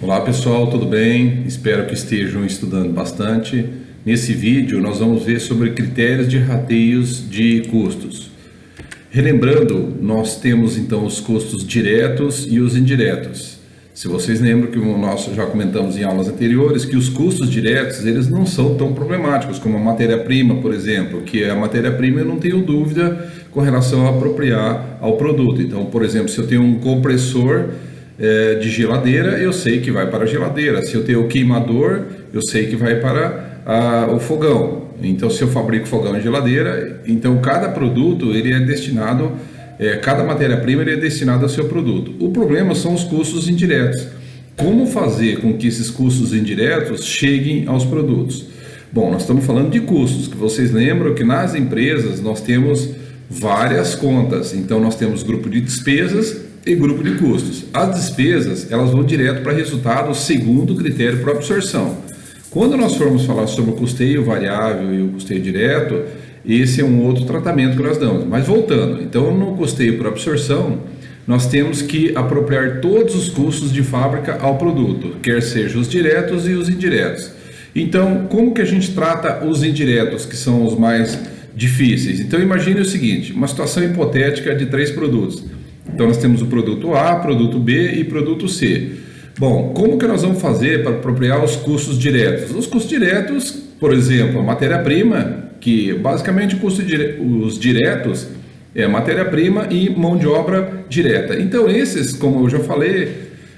Olá pessoal, tudo bem? Espero que estejam estudando bastante. Nesse vídeo nós vamos ver sobre critérios de rateios de custos. Relembrando, nós temos então os custos diretos e os indiretos. Se vocês lembram que nós já comentamos em aulas anteriores que os custos diretos eles não são tão problemáticos como a matéria-prima, por exemplo, que a matéria-prima eu não tenho dúvida com relação a apropriar ao produto. Então, por exemplo, se eu tenho um compressor de geladeira, eu sei que vai para a geladeira. Se eu tenho o queimador, eu sei que vai para o fogão. Então, se eu fabrico fogão e geladeira, então cada produto ele é destinado, cada matéria-prima ele é destinada ao seu produto. O problema são os custos indiretos. Como fazer com que esses custos indiretos cheguem aos produtos? Bom, nós estamos falando de custos, que vocês lembram que nas empresas nós temos várias contas. Então, nós temos grupo de despesas e grupo de custos. As despesas, elas vão direto para resultado segundo o critério por absorção. Quando nós formos falar sobre o custeio variável e o custeio direto, esse é um outro tratamento que nós damos. Mas voltando, então no custeio por absorção, nós temos que apropriar todos os custos de fábrica ao produto, quer sejam os diretos e os indiretos. Então, como que a gente trata os indiretos, que são os mais difíceis? Então, imagine o seguinte, uma situação hipotética de 3 produtos. Então nós temos o produto A, produto B e produto C. Bom, como que nós vamos fazer para apropriar os custos diretos? Os custos diretos, por exemplo, a matéria-prima, que basicamente os diretos é matéria-prima e mão de obra direta. Então esses, como eu já falei,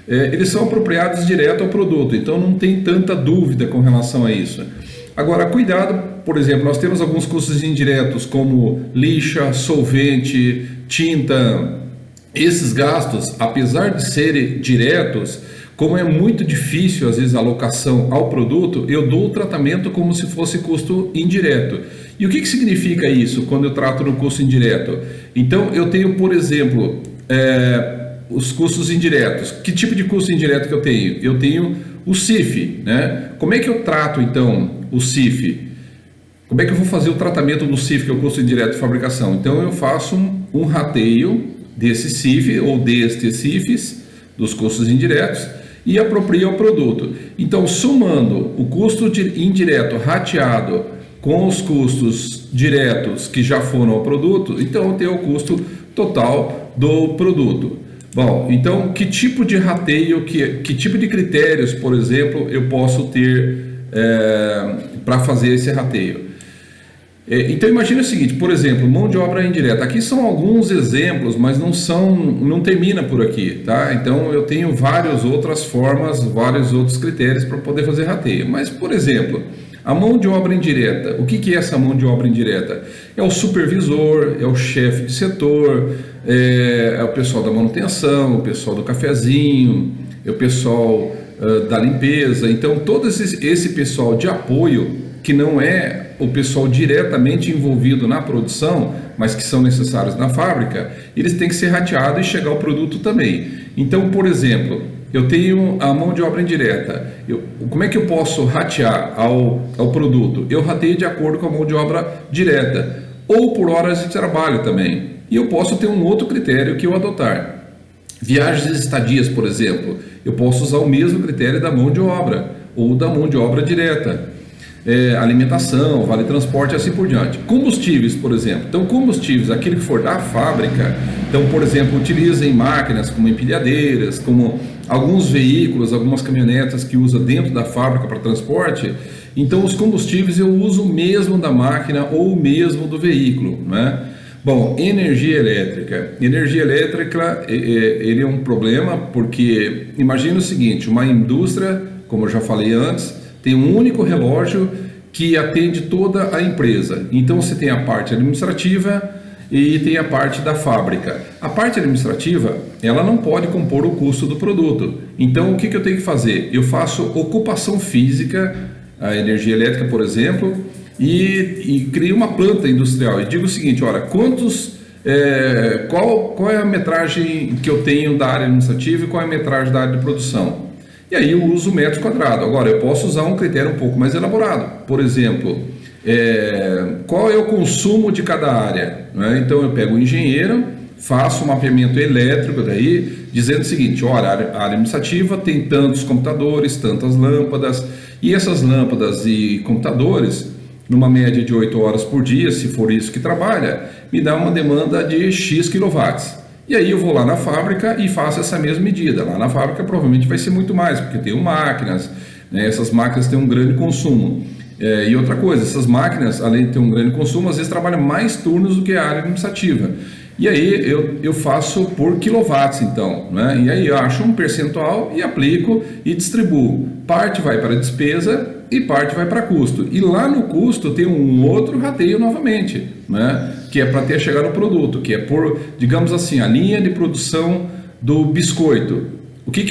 eles são apropriados direto ao produto, então não tem tanta dúvida com relação a isso. Agora, cuidado, por exemplo, nós temos alguns custos indiretos como lixa, solvente, tinta. Esses gastos, apesar de serem diretos, como é muito difícil às vezes a alocação ao produto, eu dou o tratamento como se fosse custo indireto. E o que significa isso quando eu trato no custo indireto? Então eu tenho, por exemplo, os custos indiretos. Que tipo de custo indireto que eu tenho? Eu tenho o CIF, né? Como é que eu trato então o CIF? Como é que eu vou fazer o tratamento do CIF, que é o custo indireto de fabricação? Então eu faço um rateio desse CIF ou destes CIFs, dos custos indiretos, e apropria ao produto. Então, somando o custo indireto rateado com os custos diretos que já foram ao produto, então eu tenho o custo total do produto. Bom, então que tipo de rateio, que tipo de critérios, por exemplo, eu posso ter para fazer esse rateio? Então imagine o seguinte, por exemplo, mão de obra indireta. Aqui são alguns exemplos, mas não termina por aqui, tá? Então eu tenho várias outras formas, vários outros critérios para poder fazer rateio. Mas, por exemplo, a mão de obra indireta. O que é essa mão de obra indireta? É o supervisor, é o chefe de setor, é o pessoal da manutenção, o pessoal do cafezinho, é o pessoal da limpeza. Então todo esse pessoal de apoio, que não é o pessoal diretamente envolvido na produção, mas que são necessários na fábrica, eles têm que ser rateados e chegar ao produto também. Então, por exemplo, eu tenho a mão de obra indireta. Como é que eu posso ratear ao produto? Eu rateio de acordo com a mão de obra direta, ou por horas de trabalho também. E eu posso ter um outro critério que eu adotar. Viagens e estadias, por exemplo, eu posso usar o mesmo critério da mão de obra, ou da mão de obra direta. Alimentação, vale transporte, assim por diante. Combustíveis, por exemplo. Então, combustíveis, aquele que for da fábrica, então, por exemplo, utilizem máquinas como empilhadeiras, como alguns veículos, algumas caminhonetas que usa dentro da fábrica para transporte. Então, os combustíveis eu uso o mesmo da máquina ou o mesmo do veículo, né? Bom, energia elétrica. Energia elétrica, ele é um problema porque, imagina o seguinte, uma indústria, como eu já falei antes, tem um único relógio que atende toda a empresa. Então você tem a parte administrativa e tem a parte da fábrica. A parte administrativa, ela não pode compor o custo do produto. Então o que eu tenho que fazer? Eu faço ocupação física, a energia elétrica, por exemplo, e crio uma planta industrial. E digo o seguinte, olha, qual é a metragem que eu tenho da área administrativa e qual é a metragem da área de produção? E aí eu uso o metro quadrado. Agora, eu posso usar um critério um pouco mais elaborado. Por exemplo, qual é o consumo de cada área? Né? Então, eu pego o engenheiro, faço um mapeamento elétrico daí, dizendo o seguinte: olha, a área administrativa tem tantos computadores, tantas lâmpadas, e essas lâmpadas e computadores, numa média de 8 horas por dia, se for isso que trabalha, me dá uma demanda de X quilowatts. E aí eu vou lá na fábrica e faço essa mesma medida. Lá na fábrica provavelmente vai ser muito mais, porque tem máquinas, né? Essas máquinas têm um grande consumo. E outra coisa, essas máquinas, além de ter um grande consumo, às vezes trabalham mais turnos do que a área administrativa. E aí eu faço por quilowatts, então, né? E aí eu acho um percentual e aplico e distribuo. Parte vai para despesa e parte vai para custo. E lá no custo tem um outro rateio novamente, né? Que é para ter chegar no produto, que é por, digamos assim, a linha de produção do biscoito.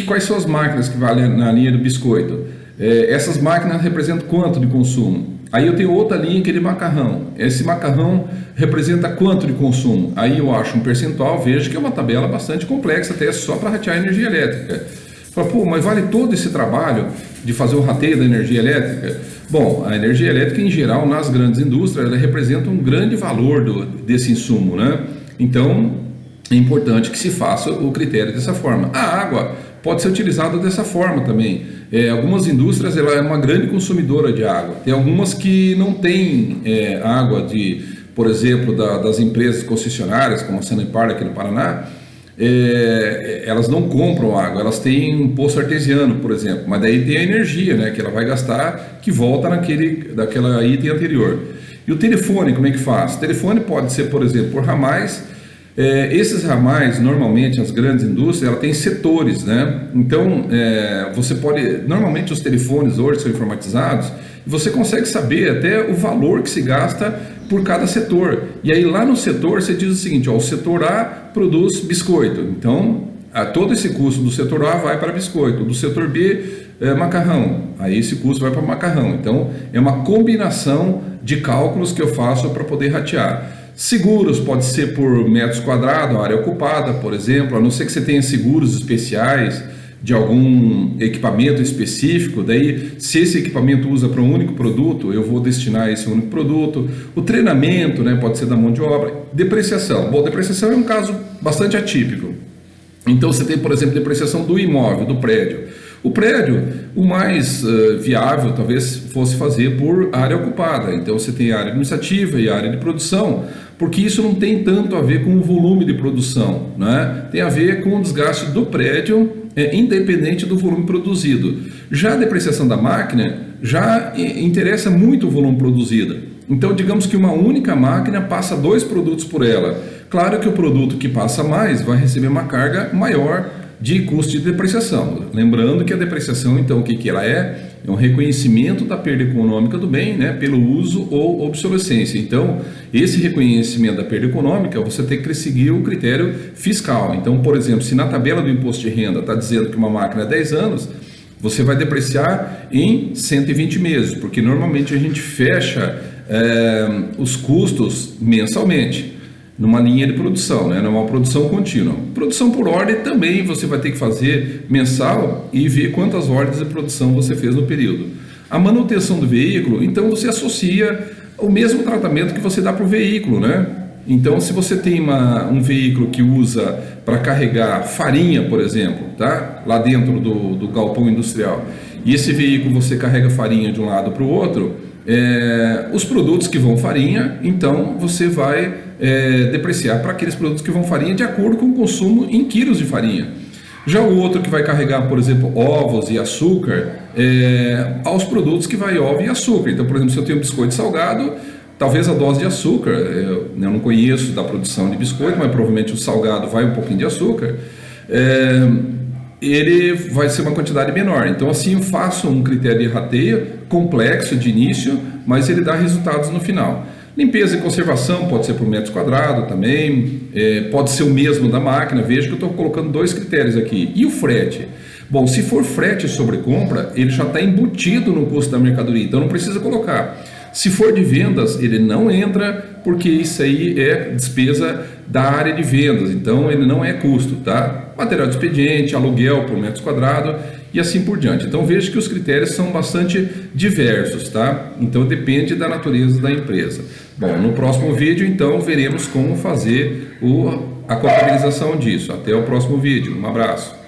Quais são as máquinas que valem na linha do biscoito? Essas máquinas representam quanto de consumo? Aí eu tenho outra linha que é de macarrão. Esse macarrão representa quanto de consumo? Aí eu acho um percentual, vejo que é uma tabela bastante complexa, até só para ratear a energia elétrica. Fala, pô, mas vale todo esse trabalho de fazer o rateio da energia elétrica? Bom, a energia elétrica em geral nas grandes indústrias, ela representa um grande valor desse insumo, né? Então é importante que se faça o critério dessa forma. A água pode ser utilizada dessa forma também. Algumas indústrias, ela é uma grande consumidora de água. Tem algumas que não têm água, por exemplo, das empresas concessionárias, como a Sanepar aqui no Paraná. Elas não compram água, elas têm um poço artesiano, por exemplo, mas daí tem a energia, né, que ela vai gastar, que volta daquela item anterior. E o telefone, como é que faz? O telefone pode ser, por exemplo, por ramais. Esses ramais, normalmente, as grandes indústrias, ela tem setores, né? Então, você pode... Normalmente, os telefones hoje são informatizados e você consegue saber até o valor que se gasta por cada setor. E aí, lá no setor, você diz o seguinte, ó, o setor A produz biscoito. Então, todo esse custo do setor A vai para biscoito. Do setor B, macarrão. Aí, esse custo vai para macarrão. Então, é uma combinação de cálculos que eu faço para poder ratear. Seguros pode ser por metros quadrados, área ocupada, por exemplo, a não ser que você tenha seguros especiais de algum equipamento específico, daí se esse equipamento usa para um único produto, eu vou destinar esse único produto. O treinamento, né, pode ser da mão de obra. Depreciação. Bom, depreciação é um caso bastante atípico. Então você tem, por exemplo, depreciação do imóvel, do prédio. O prédio, o mais viável talvez fosse fazer por área ocupada. Então você tem a área administrativa e a área de produção, porque isso não tem tanto a ver com o volume de produção, né? Tem a ver com o desgaste do prédio, independente do volume produzido. Já a depreciação da máquina já interessa muito o volume produzido. Então digamos que uma única máquina passa 2 produtos por ela. Claro que o produto que passa mais vai receber uma carga maior de custo de depreciação. Lembrando que a depreciação, então, o que ela é? É um reconhecimento da perda econômica do bem, né, pelo uso ou obsolescência. Então, esse reconhecimento da perda econômica, você tem que seguir o critério fiscal. Então, por exemplo, se na tabela do imposto de renda está dizendo que uma máquina é 10 anos, você vai depreciar em 120 meses, porque normalmente a gente fecha os custos mensalmente, numa linha de produção, né? Numa produção contínua. Produção por ordem também você vai ter que fazer mensal e ver quantas ordens de produção você fez no período. A manutenção do veículo, então você associa o mesmo tratamento que você dá para o veículo, né? Então, se você tem um veículo que usa para carregar farinha, por exemplo, tá? Lá dentro do galpão industrial, e esse veículo você carrega farinha de um lado para o outro, os produtos que vão farinha, então você vai depreciar para aqueles produtos que vão farinha de acordo com o consumo em quilos de farinha. Já o outro que vai carregar, por exemplo, ovos e açúcar, aos produtos que vai ovo e açúcar. Então, por exemplo, se eu tenho um biscoito salgado, talvez a dose de açúcar, eu não conheço da produção de biscoito, mas provavelmente o salgado vai um pouquinho de açúcar, ele vai ser uma quantidade menor. Então assim eu faço um critério de rateio complexo de início, mas ele dá resultados no final. Limpeza e conservação pode ser por metros quadrados também, pode ser o mesmo da máquina. Veja que eu estou colocando 2 critérios aqui. E o frete? Bom, se for frete sobre compra, ele já está embutido no custo da mercadoria, então não precisa colocar. Se for de vendas, ele não entra, porque isso aí é despesa da área de vendas, então ele não é custo, tá? Material de expediente, aluguel por metros quadrados e assim por diante. Então veja que os critérios são bastante diversos, tá? Então depende da natureza da empresa. Bom, no próximo vídeo então veremos como fazer a contabilização disso. Até o próximo vídeo. Um abraço.